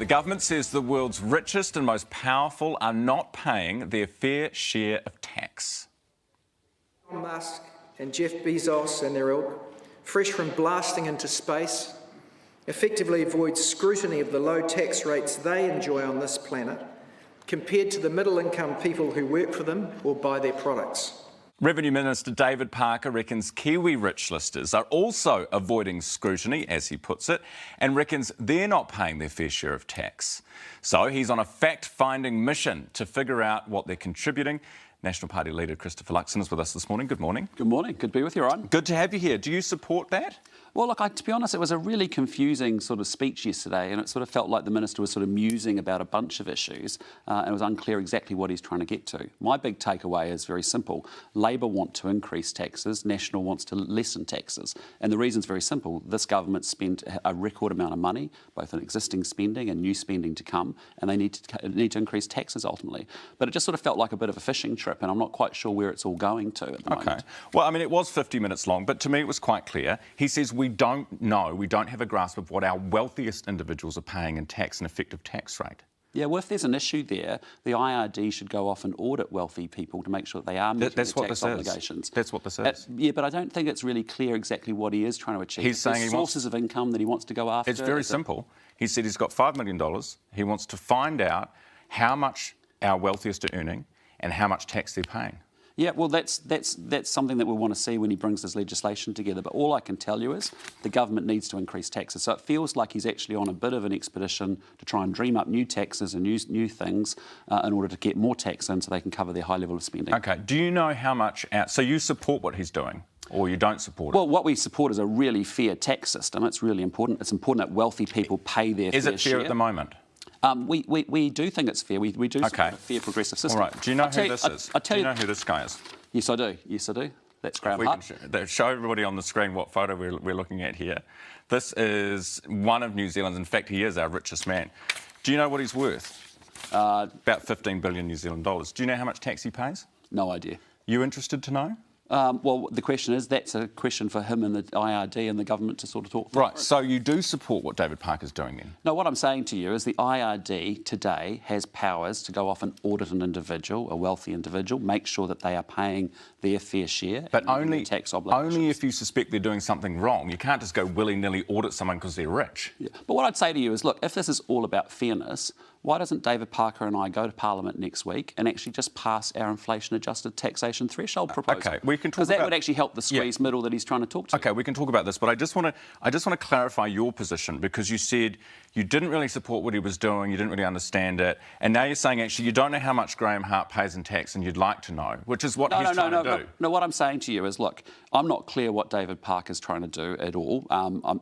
The government says the world's richest and most powerful are not paying their fair share of tax. Elon Musk and Jeff Bezos and their ilk, fresh from blasting into space, effectively avoid scrutiny of the low tax rates they enjoy on this planet compared to the middle-income people who work for them or buy their products. Revenue Minister David Parker reckons Kiwi rich listers are also avoiding scrutiny, as he puts it, and reckons they're not paying their fair share of tax. So he's on a fact-finding mission to figure out what they're contributing. National Party leader Christopher Luxon is with us this morning. Good morning. Good morning. Good to be with you, Ryan. Good to have you here. Do you support that? Well, look, to be honest, it was a really confusing sort of speech yesterday, and it sort of felt like the minister was sort of musing about a bunch of issues, and it was unclear exactly what he's trying to get to. My big takeaway is very simple. Labor want to increase taxes, National wants to lessen taxes, and the reason's very simple. This government spent a record amount of money, both in existing spending and new spending to come, and they need to increase taxes ultimately. But it just sort of felt like a bit of a fishing trip, and I'm not quite sure where it's all going to at the moment. Okay. Well, I mean, it was 50 minutes long, but to me it was quite clear. He says we don't know, we don't have a grasp of what our wealthiest individuals are paying in tax and effective tax rate. Yeah, well, if there's an issue there, the IRD should go off and audit wealthy people to make sure that they are meeting their tax obligations. That's what this is. Yeah, but I don't think it's really clear exactly what he is trying to achieve. He's saying he wants sources of income that he wants to go after. It's very simple. He said he's got $5 million. He wants to find out how much our wealthiest are earning and how much tax they're paying. Yeah, well, that's something that we want to see when he brings this legislation together. But all I can tell you is the government needs to increase taxes. So it feels like he's actually on a bit of an expedition to try and dream up new taxes and new things in order to get more tax in so they can cover their high level of spending. OK. Do you know how much... So you support what he's doing? Or you don't support it? Well, what we support is a really fair tax system. It's really important. It's important that wealthy people pay their fair share. Is it fair at the moment? We do think it's fair. We do support a fair progressive system. All right. Do you know who this is? Do you know who this guy is? Yes, I do. Yes, I do. That's Graham Hart. Show everybody on the screen what photo we're looking at here. This is one of New Zealand's. In fact, he is our richest man. Do you know what he's worth? About 15 billion New Zealand dollars. Do you know how much tax he pays? No idea. You interested to know? Well, the question is, that's a question for him and the IRD and the government to sort of talk through. Right, so you do support what David Parker's doing then? No, what I'm saying to you is the IRD today has powers to go off and audit an individual, a wealthy individual, make sure that they are paying their fair share. But only, tax obligations. Only if you suspect they're doing something wrong. You can't just go willy-nilly audit someone because they're rich. Yeah. But what I'd say to you is, look, if this is all about fairness, why doesn't David Parker and I go to Parliament next week and actually just pass our inflation-adjusted taxation threshold proposal? Okay, we can talk because that would actually help the squeeze middle that he's trying to talk to. Okay, we can talk about this, but I just want to clarify your position, because you said you didn't really support what he was doing, you didn't really understand it, and now you're saying actually you don't know how much Graham Hart pays in tax and you'd like to know, which is what he's trying to do. No, what I'm saying to you is, look, I'm not clear what David Parker's trying to do at all.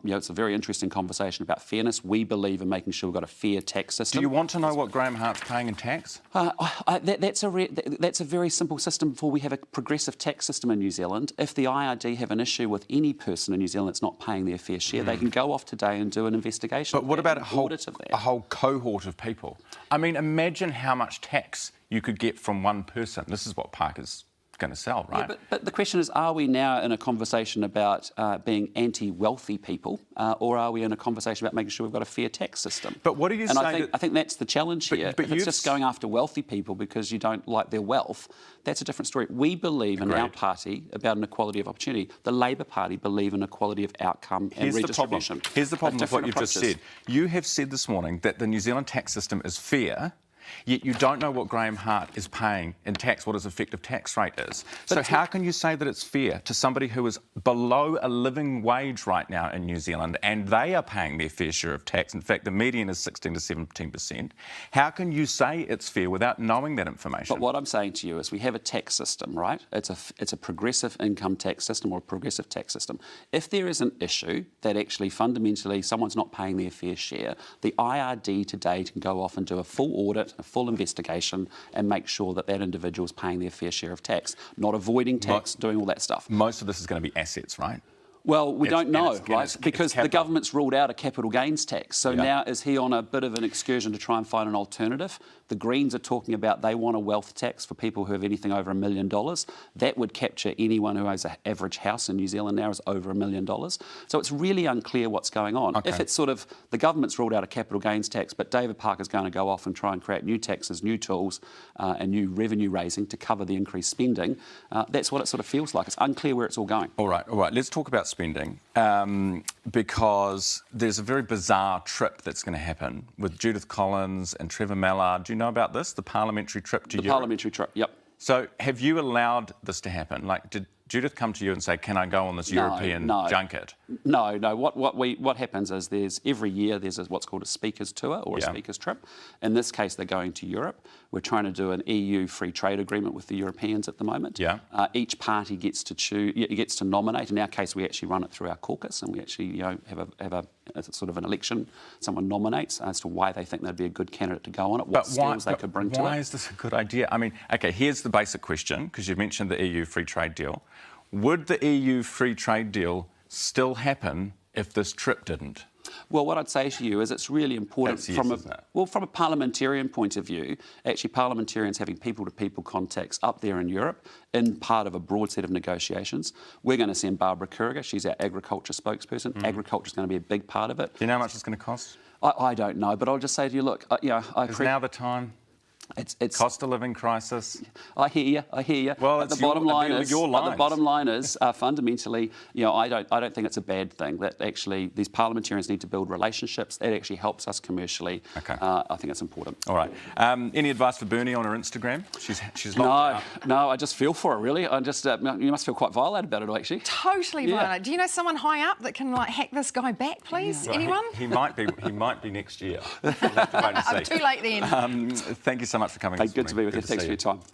It's a very interesting conversation about fairness. We believe in making sure we've got a fair tax system. Do you want to know what Graham Hart's paying in tax? That's a very simple system for we have a progressive tax system in New Zealand. If the IRD have an issue with any person in New Zealand that's not paying their fair share, they can go off today and do an investigation. But what about a whole cohort of people? I mean, imagine how much tax you could get from one person. This is what Parker's going to sell, right? Yeah, but the question is, are we now in a conversation about being anti-wealthy people, or are we in a conversation about making sure we've got a fair tax system? But what do you say? I think that's the challenge here. If it's just going after wealthy people because you don't like their wealth, that's a different story. We believe in our party about an equality of opportunity. The Labor Party believe in equality of outcome and redistribution. Here's the problem with what you've just said. You have said this morning that the New Zealand tax system is fair, yet you don't know what Graham Hart is paying in tax, what his effective tax rate is. So how can you say that it's fair to somebody who is below a living wage right now in New Zealand and they are paying their fair share of tax? In fact, the median is 16 to 17%. How can you say it's fair without knowing that information? But what I'm saying to you is we have a tax system, right? It's a progressive income tax system or a progressive tax system. If there is an issue that actually fundamentally someone's not paying their fair share, the IRD today can go off and do a full audit, a full investigation, and make sure that that individual is paying their fair share of tax, not avoiding tax, doing all that stuff. Most of this is going to be assets, right? Well, we don't know, right? It's Because the capital. government's ruled out a capital gains tax. So Yeah. now is he on a bit of an excursion to try and find an alternative? The Greens are talking about they want a wealth tax for people who have anything over $1 million. That would capture anyone who owns an average house in New Zealand now is over $1 million. So it's really unclear what's going on. Okay. If it's sort of the government's ruled out a capital gains tax, but David Parker's going to go off and try and create new taxes, new tools, and new revenue raising to cover the increased spending, that's what it sort of feels like. It's unclear where it's all going. All right. Let's talk about spending because there's a very bizarre trip that's going to happen with Judith Collins and Trevor Mallard. Do you know about this? The parliamentary trip to Europe? The parliamentary trip, yep. So have you allowed this to happen? Like, did Judith come to you and say, can I go on this European junket? No. What happens is every year there's what's called a speaker's tour or a speaker's trip. In this case, they're going to Europe. We're trying to do an EU free trade agreement with the Europeans at the moment. Yeah. Each party gets to choose, gets to nominate. In our case, we actually run it through our caucus, and we actually have a sort of an election. Someone nominates as to why they think they'd be a good candidate to go on it, what skills they could bring to it. Why is this a good idea? I mean, OK, here's the basic question, because you mentioned the EU free trade deal. Would the EU free trade deal still happen if this trip didn't? Well, what I'd say to you is it's really important from a parliamentarian point of view. Actually, parliamentarians having people-to-people contacts up there in Europe in part of a broad set of negotiations. We're going to send Barbara Kuriger. She's our agriculture spokesperson. Agriculture is going to be a big part of it. Do you know how much it's going to cost? I don't know, but I'll just say to you, look, Is now the time? It's cost of living crisis. I hear you. Well, but it's the bottom line is, your lines. The bottom line is fundamentally, I don't think it's a bad thing that actually these parliamentarians need to build relationships. That actually helps us commercially. Okay. I think it's important. All right. Any advice for Bernie on her Instagram? She's locked out. No. I just feel for her really. I just you must feel quite violated about it actually. Totally violated. Do you know someone high up that can hack this guy back, please? Right. Anyone? He might be next year. We'll have to wait and see. I'm too late then. Thank you so much for coming. Hey, good to be with you. Thanks for your time.